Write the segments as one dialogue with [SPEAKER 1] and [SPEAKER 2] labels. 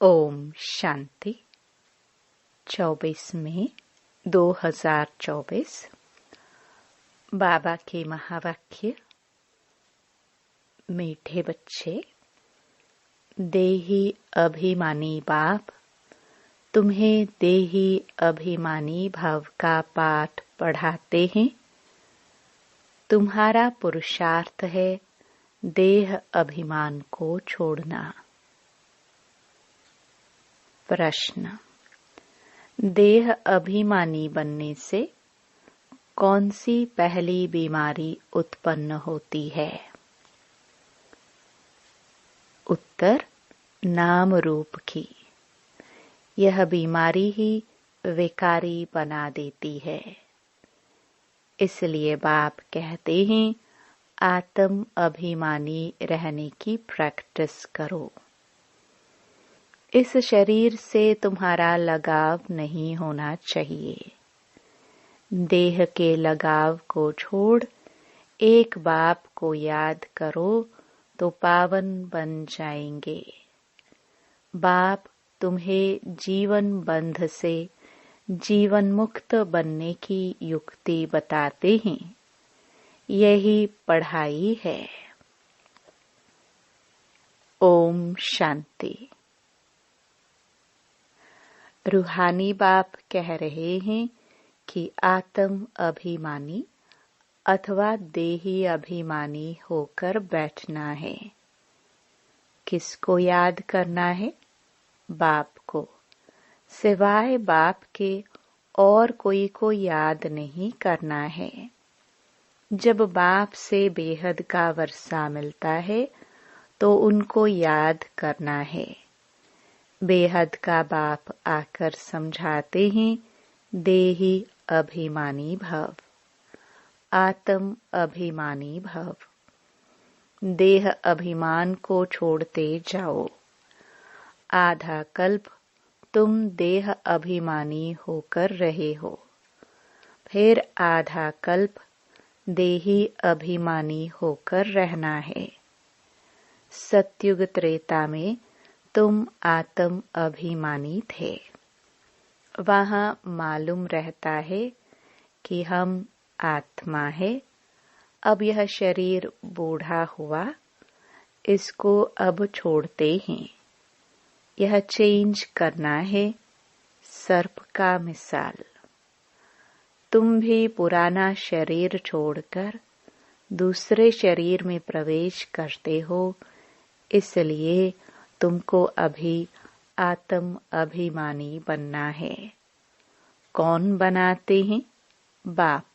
[SPEAKER 1] ओम शांति। 24 मई 2024। बाबा के महावाक्य। मीठे बच्चे, देही अभिमानी बाप तुम्हें देही अभिमानी भाव का पाठ पढ़ाते हैं। तुम्हारा पुरुषार्थ है देह अभिमान को छोड़ना। प्रश्न, देह अभिमानी बनने से कौन सी पहली बीमारी उत्पन्न होती है? उत्तर, नाम रूप की। यह बीमारी ही विकारी बना देती है। इसलिए बाप कहते हैं, आत्म अभिमानी रहने की प्रैक्टिस करो। इस शरीर से तुम्हारा लगाव नहीं होना चाहिए। देह के लगाव को छोड़ एक बाप को याद करो तो पावन बन जाएंगे। बाप तुम्हें जीवन बंध से जीवन मुक्त बनने की युक्ति बताते हैं। यही पढ़ाई है। ओम शांति। रूहानी बाप कह रहे हैं कि आत्म अभिमानी अथवा देही अभिमानी होकर बैठना है। किसको याद करना है? बाप को। सिवाय बाप के और कोई को याद नहीं करना है। जब बाप से बेहद का वर्षा मिलता है तो उनको याद करना है। बेहद का बाप आकर समझाते हैं, देही अभिमानी भव, आत्म अभिमानी भव। देह अभिमान को छोड़ते जाओ। आधा कल्प तुम देह अभिमानी होकर रहे हो, फिर आधा कल्प देही अभिमानी होकर रहना है। सतयुग त्रेता में तुम आत्म अभिमानी थे। वहां मालूम रहता है कि हम आत्मा है। अब यह शरीर बूढ़ा हुआ, इसको अब छोड़ते हैं। यह चेंज करना है। सर्प का मिसाल। तुम भी पुराना शरीर छोड़कर दूसरे शरीर में प्रवेश करते हो, इसलिए तुमको अभी आत्म अभिमानी बनना है। कौन बनाते हैं? बाप,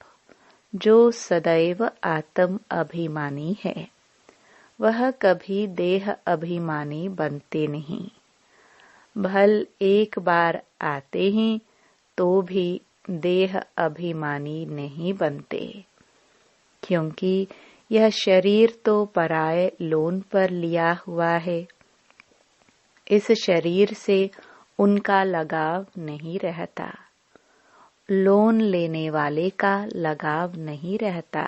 [SPEAKER 1] जो सदैव आत्म अभिमानी है। वह कभी देह अभिमानी बनते नहीं। भल एक बार आते हैं तो भी देह अभिमानी नहीं बनते, क्योंकि यह शरीर तो पराये लोन पर लिया हुआ है। इस शरीर से उनका लगाव नहीं रहता। लोन लेने वाले का लगाव नहीं रहता।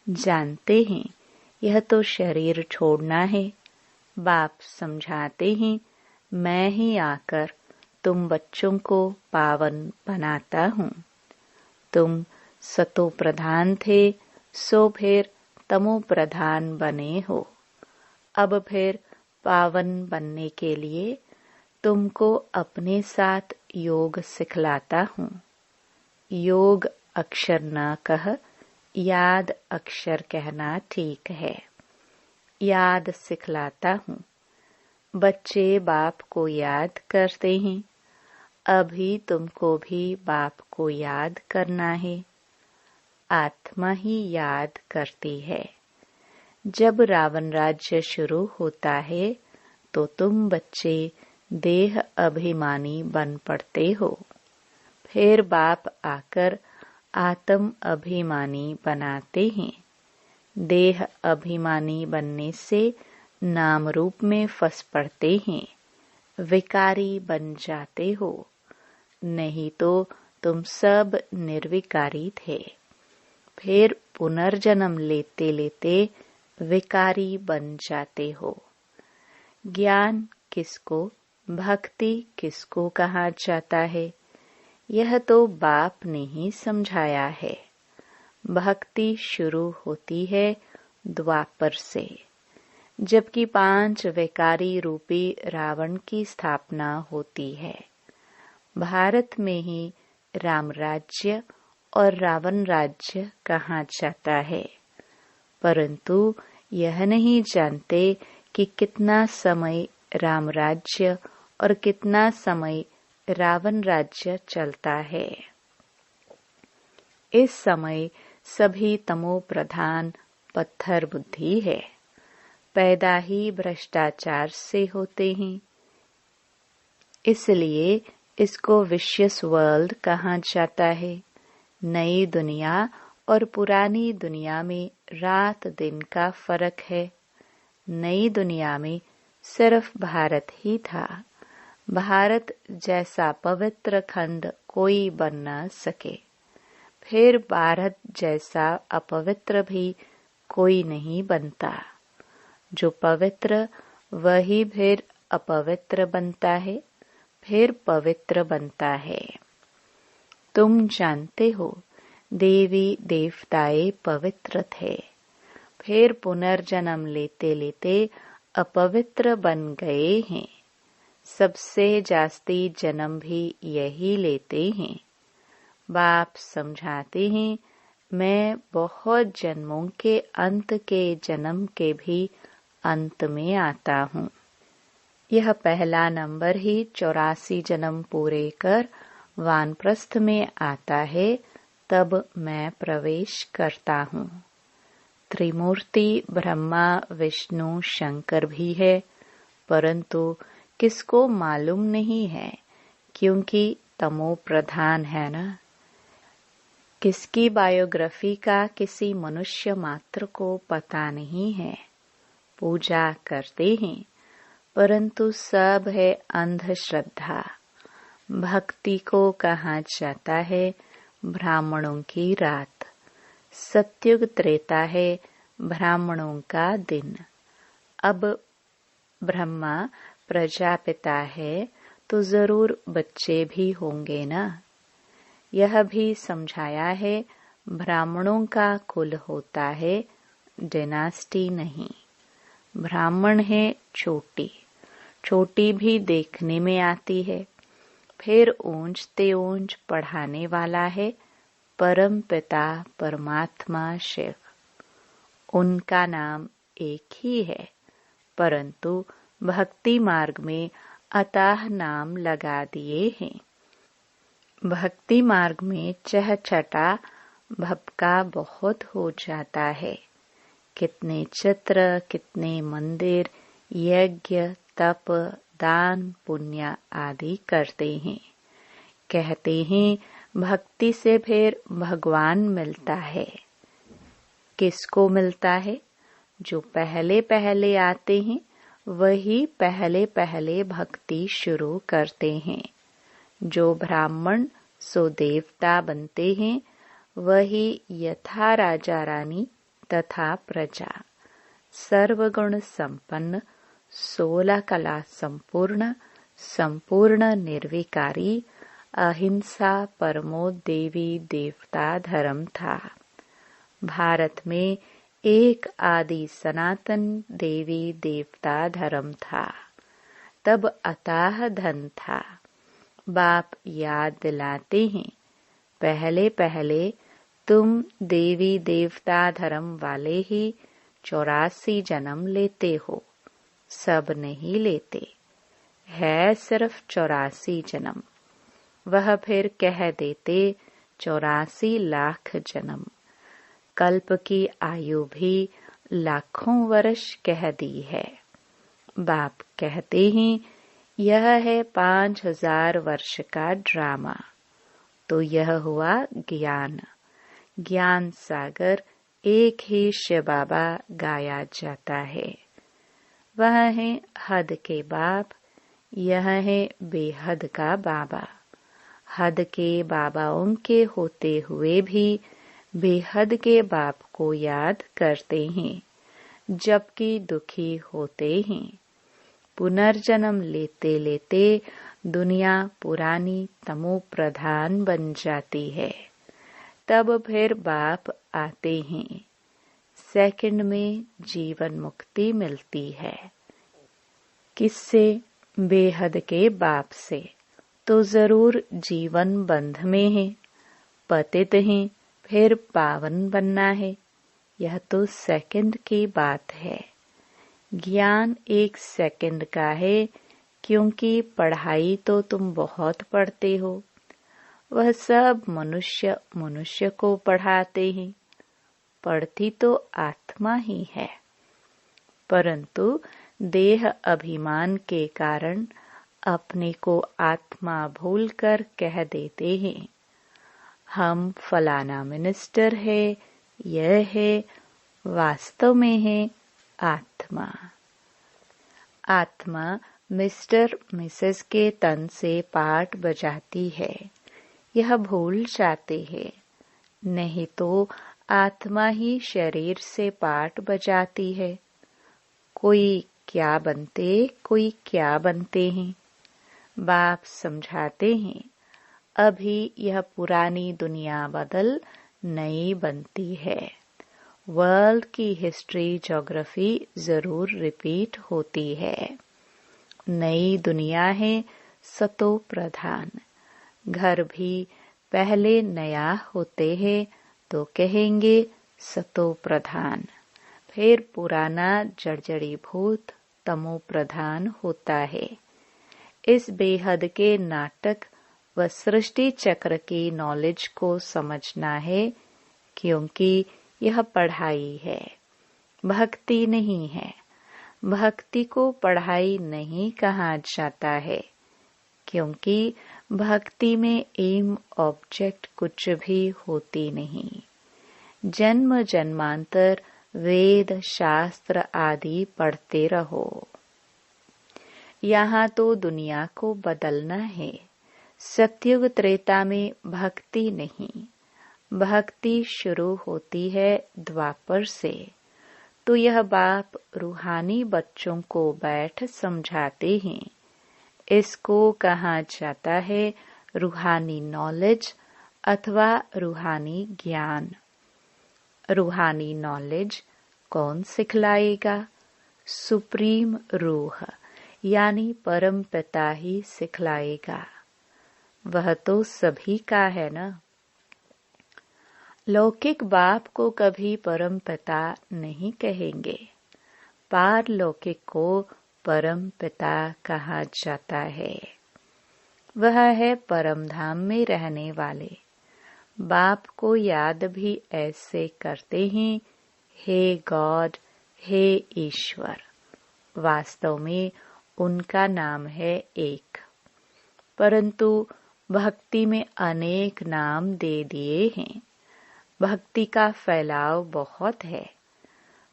[SPEAKER 1] जानते हैं यह तो शरीर छोड़ना है। बाप समझाते हैं, मैं ही आकर तुम बच्चों को पावन बनाता हूँ। तुम सतो प्रधान थे, सो फिर तमो प्रधान बने हो। अब फिर पावन बनने के लिए तुमको अपने साथ योग सिखलाता हूँ। योग अक्षर न कह, याद अक्षर कहना ठीक है। याद सिखलाता हूँ। बच्चे बाप को याद करते हैं। अभी तुमको भी बाप को याद करना है। आत्मा ही याद करती है। जब रावण राज्य शुरू होता है तो तुम बच्चे देह अभिमानी बन पड़ते हो। फिर बाप आकर आत्म अभिमानी बनाते हैं। देह अभिमानी बनने से नाम रूप में फंस पड़ते हैं। विकारी बन जाते हो। नहीं तो तुम सब निर्विकारी थे। फिर पुनर्जन्म लेते लेते विकारी बन जाते हो। ज्ञान किसको भक्ति किसको कहा जाता है, यह तो बाप ने ही समझाया है। भक्ति शुरू होती है द्वापर से, जबकि 5 विकारी रूपी रावण की स्थापना होती है। भारत में ही राम राज्य और रावण राज्य कहा जाता है, परंतु यह नहीं जानते कि कितना समय राम राज्य और कितना समय रावण राज्य चलता है। इस समय सभी तमो प्रधान पत्थर बुद्धि है, पैदा ही भ्रष्टाचार से होते हैं। इसलिए इसको विशियस वर्ल्ड कहा जाता है। नई दुनिया और पुरानी दुनिया में रात दिन का फर्क है। नई दुनिया में सिर्फ भारत ही था। भारत जैसा पवित्र खंड कोई बन न सके। फिर भारत जैसा अपवित्र भी कोई नहीं बनता। जो पवित्र वही फिर अपवित्र बनता है, फिर पवित्र बनता है। तुम जानते हो देवी देवताएं पवित्र थे, फिर पुनर्जन्म लेते लेते अपवित्र बन गए हैं। सबसे जास्ती जन्म भी यही लेते हैं। बाप समझाते हैं, मैं बहुत जन्मों के अंत के जन्म के भी अंत में आता हूँ। यह पहला नंबर ही 84 जन्म पूरे कर वानप्रस्थ में आता है, तब मैं प्रवेश करता हूँ। त्रिमूर्ति ब्रह्मा विष्णु शंकर भी है, परंतु किसको मालूम नहीं है, क्योंकि तमो प्रधान है ना। किसकी बायोग्राफी का किसी मनुष्य मात्र को पता नहीं है। पूजा करते हैं, परंतु सब है अंधश्रद्धा। भक्ति को कहा जाता है ब्राह्मणों की रात। सत्युग त्रेता है ब्राह्मणों का दिन। अब ब्रह्मा प्रजापिता है तो जरूर बच्चे भी होंगे ना। यह भी समझाया है ब्राह्मणों का कुल होता है, डायनास्टी नहीं। ब्राह्मण है छोटी, छोटी भी देखने में आती है। फिर ऊंचते ऊंच पढ़ाने वाला है परम पिता परमात्मा शिव। उनका नाम एक ही है, परंतु भक्ति मार्ग में अतः नाम लगा दिए हैं। भक्ति मार्ग में चहचटा भपका बहुत हो जाता है। कितने चित्र, कितने मंदिर, यज्ञ, तप, दान, पुण्य आदि करते हैं। कहते हैं भक्ति से फिर भगवान मिलता है। किसको मिलता है? जो पहले पहले आते हैं वही पहले पहले भक्ति शुरू करते हैं। जो ब्राह्मण सो देवता बनते हैं, वही यथा राजा रानी तथा प्रजा। सर्वगुण संपन्न, 16 कला संपूर्ण, संपूर्ण निर्विकारी, अहिंसा परमो देवी देवता धर्म था। भारत में एक आदि सनातन देवी देवता धर्म था। तब अथाह धन था। बाप याद दिलाते हैं, पहले पहले तुम देवी देवता धर्म वाले ही 84 जन्म लेते हो, सब नहीं लेते। है सिर्फ 84 जन्म। वह फिर कह देते 84 लाख जन्म। कल्प की आयु भी लाखों वर्ष कह दी है। बाप कहते हैं यह है 5000 वर्ष का ड्रामा। तो यह हुआ ज्ञान। ज्ञान सागर एक ही शिव बाबा गाया जाता है। वह है हद के बाप, यह है बेहद का बाबा। हद के बाबाओं के होते हुए भी बेहद के बाप को याद करते हैं, जबकि दुखी होते हैं। पुनर्जन्म लेते लेते दुनिया पुरानी तमो प्रधान बन जाती है। तब फिर बाप आते हैं। सेकंड में जीवन मुक्ति मिलती है। किससे? बेहद के बाप से। तो जरूर जीवन बंध में है, पतित हैं, फिर पावन बनना है। यह तो सेकंड की बात है। ज्ञान 1 सेकंड का है, क्योंकि पढ़ाई तो तुम बहुत पढ़ते हो। वह सब मनुष्य मनुष्य को पढ़ाते हैं। पढ़ती तो आत्मा ही है, परंतु देह अभिमान के कारण अपने को आत्मा भूलकर कह देते हैं, हम फलाना मिनिस्टर है, यह है। वास्तव में है आत्मा। आत्मा मिस्टर मिसेस के तन से पाठ बजाती है, यह भूल जाते हैं। नहीं तो आत्मा ही शरीर से पाठ बजाती है। कोई क्या बनते, कोई क्या बनते हैं। बाप समझाते हैं, अभी यह पुरानी दुनिया बदल नई बनती है। वर्ल्ड की हिस्ट्री ज्योग्राफी जरूर रिपीट होती है। नई दुनिया है सतो प्रधान। घर भी पहले नया होते हैं तो कहेंगे सतो प्रधान, फिर पुराना जर्जरीभूत तमो प्रधान होता है। इस बेहद के नाटक व सृष्टि चक्र की नॉलेज को समझना है, क्योंकि यह पढ़ाई है, भक्ति नहीं है। भक्ति को पढ़ाई नहीं कहा जाता है, क्योंकि भक्ति में एम ऑब्जेक्ट कुछ भी होती नहीं। जन्म जन्मांतर वेद शास्त्र आदि पढ़ते रहो। यहाँ तो दुनिया को बदलना है। सतयुग त्रेता में भक्ति नहीं, भक्ति शुरू होती है द्वापर से। तो यह बाप रूहानी बच्चों को बैठ समझाते हैं। इसको कहा जाता है रूहानी नॉलेज अथवा रूहानी ज्ञान। रूहानी नॉलेज कौन सिखलाएगा? सुप्रीम रूह यानी परम पिता ही सिखलाएगा। वह तो सभी का है ना। लौकिक बाप को कभी परम पिता नहीं कहेंगे। पारलौकिक को परम पिता कहा जाता है। वह है परम धाम में रहने वाले। बाप को याद भी ऐसे करते हैं, हे गॉड, हे ईश्वर। वास्तव में उनका नाम है एक, परंतु भक्ति में अनेक नाम दे दिए हैं। भक्ति का फैलाव बहुत है।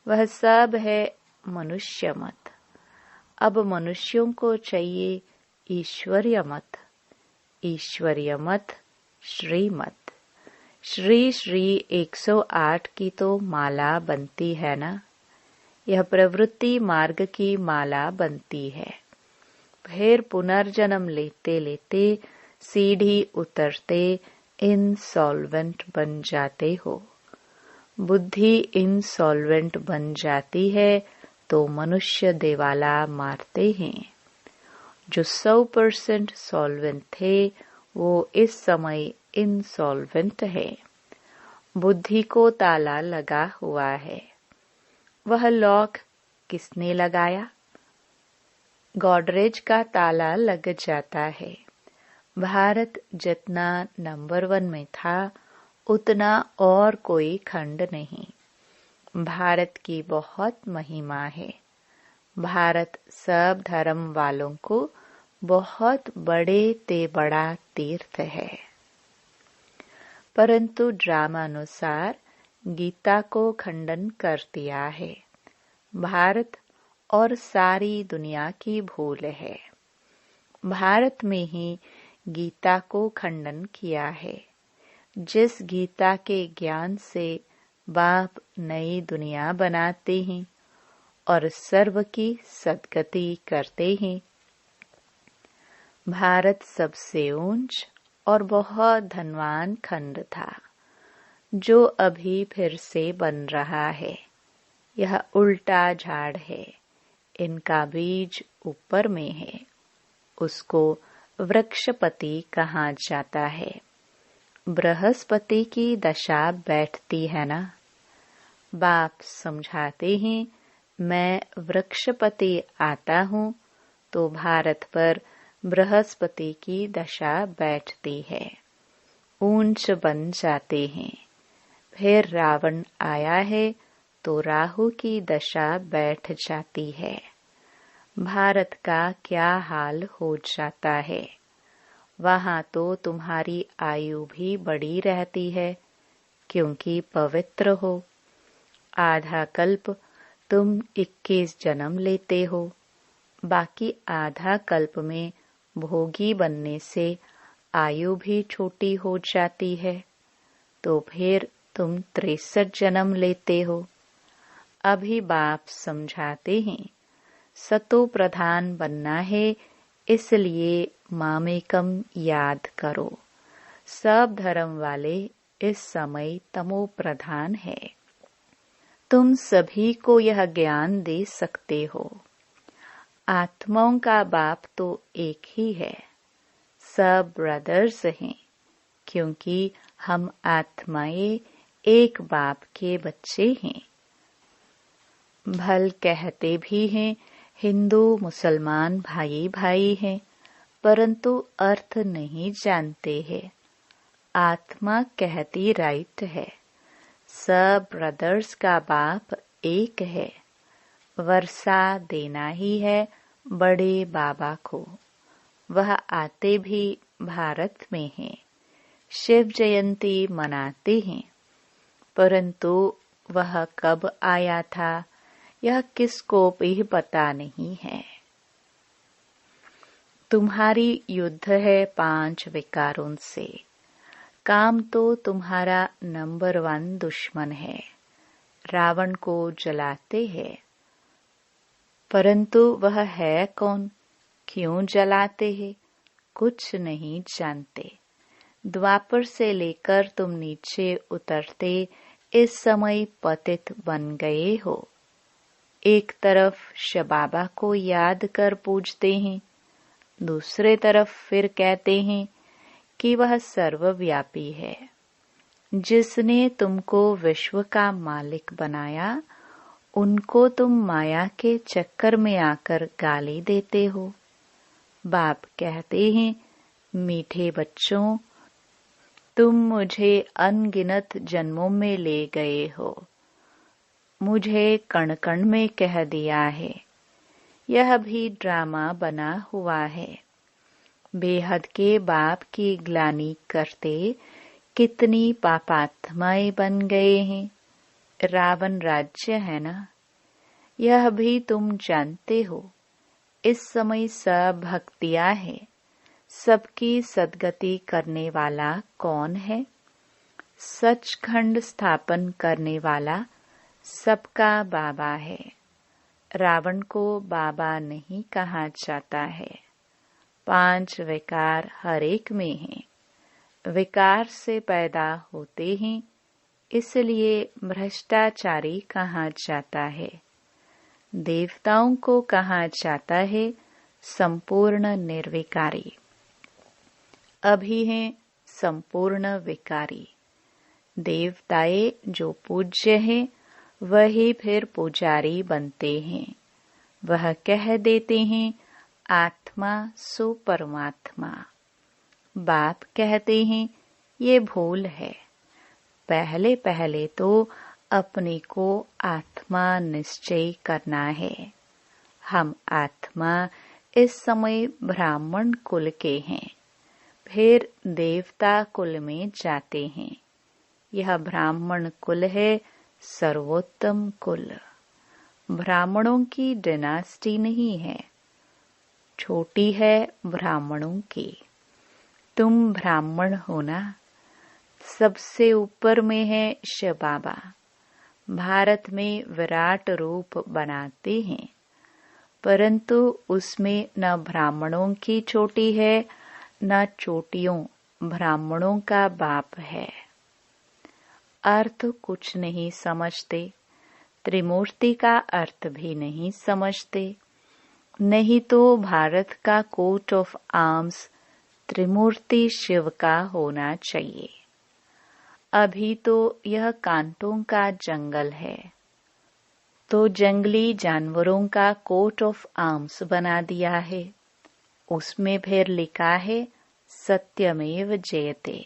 [SPEAKER 1] वह सब है मनुष्य मत। अब मनुष्यों को चाहिए ईश्वरीय मत। ईश्वरीय मत श्रीमत। श्री श्री 108 की तो माला बनती है ना। यह प्रवृत्ति मार्ग की माला बनती है। फिर पुनर्जन्म लेते लेते सीढ़ी उतरते इनसॉल्वेंट बन जाते हो। बुद्धि इनसॉल्वेंट बन जाती है तो मनुष्य दिवाला मारते हैं। जो 100% सॉल्वेंट थे वो इस समय इनसॉल्वेंट है। बुद्धि को ताला लगा हुआ है। वह लॉक किसने लगाया? गॉडरेज का ताला लग जाता है। भारत जितना नंबर 1 में था उतना और कोई खंड नहीं। भारत की बहुत महिमा है। भारत सब धर्म वालों को बहुत बड़े ते बड़ा तीर्थ है। परंतु ड्रामानुसार गीता को खंडन कर दिया है। भारत और सारी दुनिया की भूल है। भारत में ही गीता को खंडन किया है। जिस गीता के ज्ञान से बाप नई दुनिया बनाते हैं और सर्व की सद्गति करते हैं। भारत सबसे ऊंच और बहुत धनवान खंड था, जो अभी फिर से बन रहा है। यह उल्टा झाड़ है, इनका बीज ऊपर में है, उसको वृक्षपति कहा जाता है। बृहस्पति की दशा बैठती है ना। बाप समझाते हैं, मैं वृक्षपति आता हूँ तो भारत पर बृहस्पति की दशा बैठती है, ऊंच बन जाते हैं। फिर रावण आया है तो राहु की दशा बैठ जाती है। भारत का क्या हाल हो जाता है। वहाँ तो तुम्हारी आयु भी बड़ी रहती है, क्योंकि पवित्र हो। आधा कल्प तुम 21 जन्म लेते हो, बाकी आधा कल्प में भोगी बनने से आयु भी छोटी हो जाती है, तो फिर तुम 63 जन्म लेते हो। अभी बाप समझाते हैं, सतो प्रधान बनना है, इसलिए मामेकम याद करो। सब धर्म वाले इस समय तमो प्रधान है। तुम सभी को यह ज्ञान दे सकते हो। आत्माओं का बाप तो एक ही है, सब ब्रदर्स हैं, क्योंकि हम आत्माएं एक बाप के बच्चे हैं। भल कहते भी हैं हिंदू मुसलमान भाई भाई हैं, परंतु अर्थ नहीं जानते हैं। आत्मा कहती राइट है, सब ब्रदर्स का बाप एक है। वर्षा देना ही है बड़े बाबा को। वह आते भी भारत में हैं, शिव जयंती मनाते हैं, परंतु वह कब आया था यह किसको भी पता नहीं है। तुम्हारी युद्ध है 5 विकारों से। काम तो तुम्हारा नंबर 1 दुश्मन है, रावण को जलाते हैं। परंतु वह है कौन, क्यों जलाते हैं, कुछ नहीं जानते। द्वापर से लेकर तुम नीचे उतरते इस समय पतित बन गए हो। एक तरफ शबाबा को याद कर पूजते हैं, दूसरे तरफ फिर कहते हैं कि वह सर्वव्यापी है। जिसने तुमको विश्व का मालिक बनाया, उनको तुम माया के चक्कर में आकर गाली देते हो। बाप कहते हैं, मीठे बच्चों, तुम मुझे अनगिनत जन्मों में ले गए हो, मुझे कण कण में कह दिया है। यह भी ड्रामा बना हुआ है। बेहद के बाप की ग्लानि करते कितनी पापात्माएं बन गए हैं। रावण राज्य है ना, यह भी तुम जानते हो। इस समय सब भक्तियां है। सबकी सद्गति करने वाला कौन है? सचखंड स्थापन करने वाला सबका बाबा है। रावण को बाबा नहीं कहा जाता है। 5 विकार हर एक में हैं। विकार से पैदा होते हैं, इसलिए भ्रष्टाचारी कहा जाता है। देवताओं को कहा जाता है संपूर्ण निर्विकारी। अभी हैं संपूर्ण विकारी। देवताएं जो पूज्य हैं, वही फिर पुजारी बनते हैं। वह कह देते हैं आत्मा सो परमात्मा। बाप कहते हैं ये भूल है। पहले पहले तो अपने को आत्मा निश्चय करना है। हम आत्मा इस समय ब्राह्मण कुल के हैं, फिर देवता कुल में जाते हैं। यह ब्राह्मण कुल है सर्वोत्तम कुल। ब्राह्मणों की डिनास्टी नहीं है, छोटी है ब्राह्मणों की। तुम ब्राह्मण हो ना। सबसे ऊपर में है शिव बाबा। भारत में विराट रूप बनाते हैं, परंतु उसमें न ब्राह्मणों की चोटी है न चोटियों ब्राह्मणों का बाप है। अर्थ कुछ नहीं समझते, त्रिमूर्ति का अर्थ भी नहीं समझते। नहीं तो भारत का कोट ऑफ आर्म्स त्रिमूर्ति शिव का होना चाहिए। अभी तो यह कांटों का जंगल है, तो जंगली जानवरों का कोट ऑफ आर्म्स बना दिया है। उसमें फिर लिखा है सत्यमेव जयते।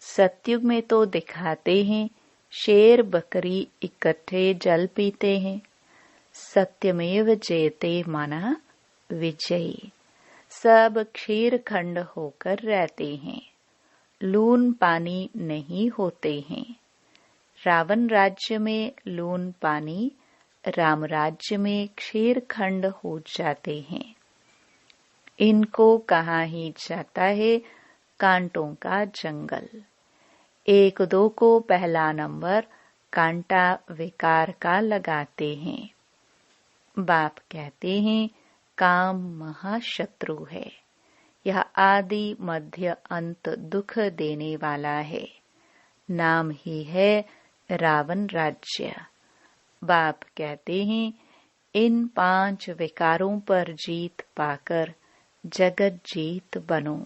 [SPEAKER 1] सतयुग में तो दिखाते हैं शेर बकरी इकट्ठे जल पीते हैं। सत्यमेव जयते माना विजयी, सब क्षीर खंड होकर रहते हैं, लून पानी नहीं होते हैं। रावण राज्य में लून पानी, राम राज्य में क्षीर खंड हो जाते हैं। इनको कहा ही जाता है कांटों का जंगल। 1-2 को पहला नंबर कांटा विकार का लगाते हैं। बाप कहते हैं काम महाशत्रु है, यह आदि मध्य अंत दुख देने वाला है। नाम ही है रावण राज्य। बाप कहते हैं इन 5 विकारों पर जीत पाकर जगत जीत बनो।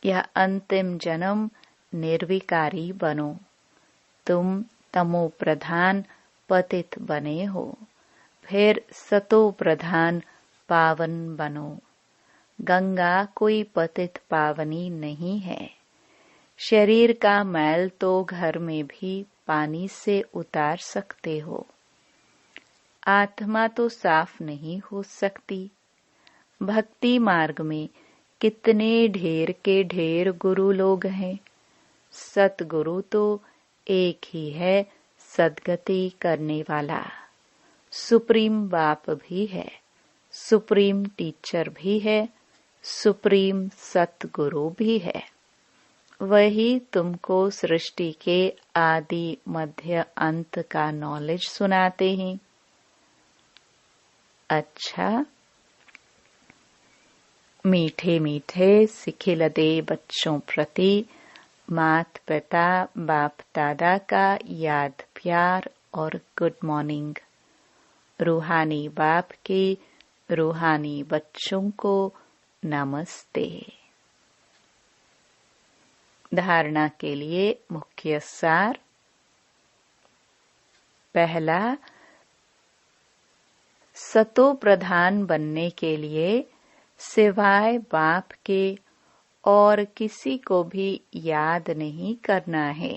[SPEAKER 1] यह अंतिम जन्म निर्विकारी बनो। तुम तमो प्रधान पतित बने हो, फिर सतो प्रधान पावन बनो। गंगा कोई पतित पावनी नहीं है। शरीर का मैल तो घर में भी पानी से उतार सकते हो, आत्मा तो साफ नहीं हो सकती। भक्ति मार्ग में कितने ढेर के ढेर गुरु लोग हैं। सतगुरु तो एक ही है, सद्गति करने वाला। सुप्रीम बाप भी है, सुप्रीम टीचर भी है, सुप्रीम सतगुरु भी है। वही तुमको सृष्टि के आदि मध्य अंत का नॉलेज सुनाते हैं। अच्छा, मीठे मीठे सिखिलदे बच्चों प्रति मात पिता बाप दादा का याद प्यार और गुड मॉर्निंग। रूहानी बाप के रूहानी बच्चों को नमस्ते। धारणा के लिए मुख्य सार। पहला, सतो प्रधान बनने के लिए सिवाय बाप के और किसी को भी याद नहीं करना है।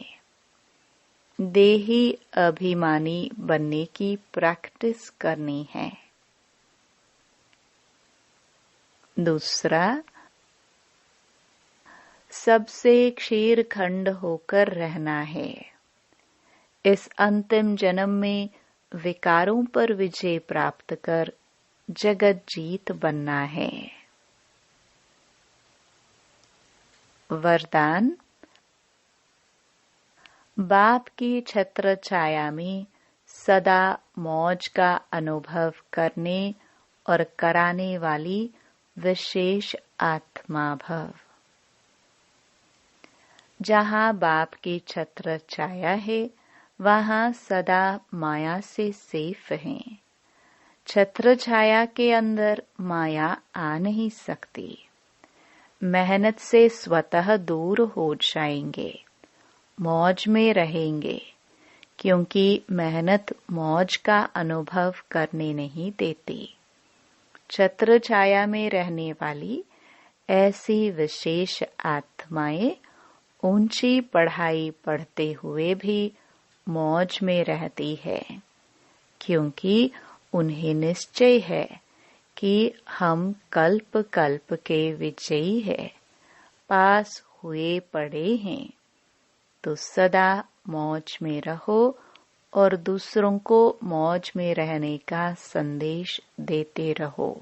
[SPEAKER 1] देही अभिमानी बनने की प्रैक्टिस करनी है। दूसरा, सबसे क्षीर खंड होकर रहना है। इस अंतिम जन्म में विकारों पर विजय प्राप्त कर जगत जीत बनना है। वरदान, बाप की छत्र छाया में सदा मौज का अनुभव करने और कराने वाली विशेष आत्मा भव। जहाँ बाप की छत्र छाया है वहाँ सदा माया से सेफ हैं। छत्र छाया के अंदर माया आ नहीं सकती। मेहनत से स्वतः दूर हो जाएंगे, मौज में रहेंगे, क्योंकि मेहनत मौज का अनुभव करने नहीं देती। छत्र छाया में रहने वाली ऐसी विशेष आत्माएं ऊंची पढ़ाई पढ़ते हुए भी मौज में रहती है, क्योंकि उन्हें निश्चय है कि हम कल्प कल्प के विजयी है, पास हुए पड़े हैं। तो सदा मौज में रहो और दूसरों को मौज में रहने का संदेश देते रहो।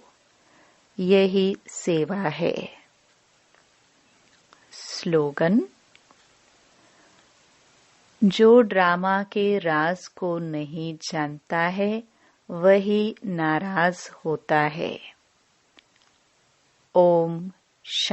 [SPEAKER 1] यही सेवा है। स्लोगन, जो ड्रामा के राज को नहीं जानता है वही नाराज होता है। ओम शांति।